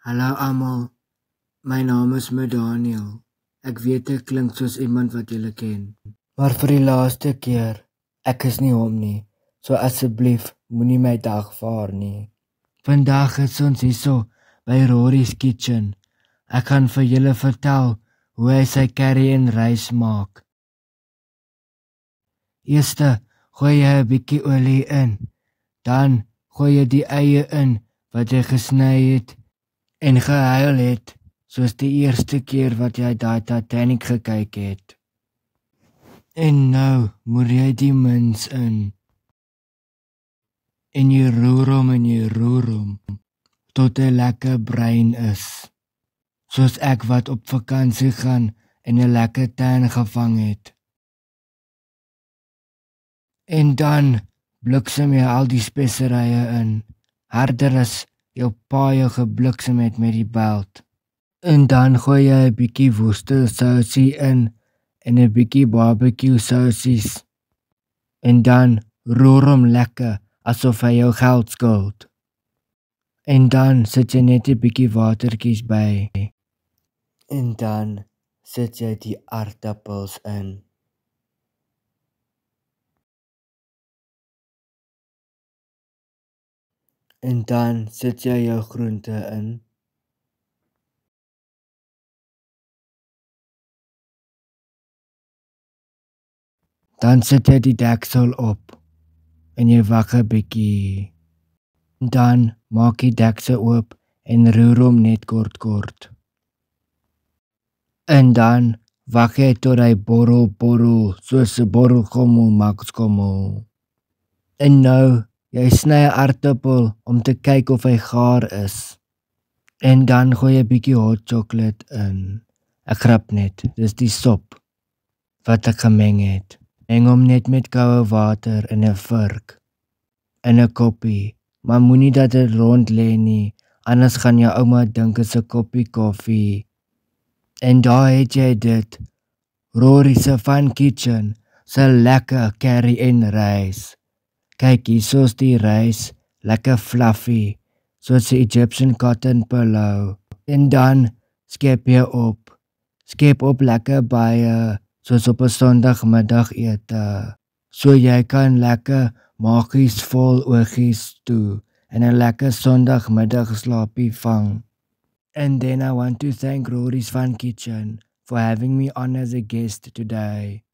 Hallo almal, my naam is Daniel. Ek weet ek klink soos iemand wat julle ken. Maar vir die laaste keer, ek is nie hom nie. So asseblief, moenie my dagvaar nie. Vandag is ons hierso by Rory's Kitchen. Ek gaan vir julle vertel hoe hy sy curry en rys maak. Eerste, gooi jy 'n bietjie olie in. Dan gooi jy die eie in wat jy gesny het en gehuil het, soos die eerste keer wat jy daai Titanic gekyk het. En nou moet jy die mins in. En jy roer hom tot hy lekker bruin is. Soos ek wat op vakansie gaan en 'n lekker tan gevang het. En dan bliksem jy al die speserye in, harder as jou pa jou gebliksem het met die belt. En dan gooi jy 'n bietjie wortelsousie in en 'n bietjie barbecue sausies. En dan roer hom lekker asof hy jou geld skuld. En dan sit jy net 'n bietjie watertjies by. En dan sit jy die aardappels in. En dan sit jy jou groente in. Dan sit jy die deksel op en jy wag 'n bietjie. Dan maak jy deksel oop en roer hom net kort. En dan wag jy tot hy borrel soos 'n borrelgommel makskommel. En nou jy sny 'n aardappel om te kyk of hy gaar is. En dan gooi jy 'n bietjie hot chocolate in. Ek grap net, dis die sop wat ek gemeng het. Meng hom net met koue water in 'n vurk, in 'n koppie. Maar moenie dat dit rond lê nie, anders gaan jou ouma dink dit is 'n koppie koffie. En daar het jy dit. Rory's Fun Kitchen, se lekker curry en rys. Kyk, hier is die rys, lekker fluffy, soos 'n Egyptian cotton pillow. En dan skep jy op. Skep op lekker baie, soos op 'n Sondagmiddagete. So jy kan lekker magies vol oogies toe en 'n lekker Sondagmiddagslaapie vang. And then I want to thank Rory's Fun Kitchen for having me on as a guest today.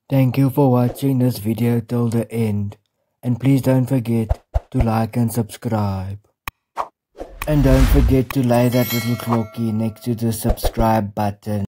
Thank you for watching this video till the end. And please don't forget to like and subscribe. And don't forget to lay that little clockie next to the subscribe button.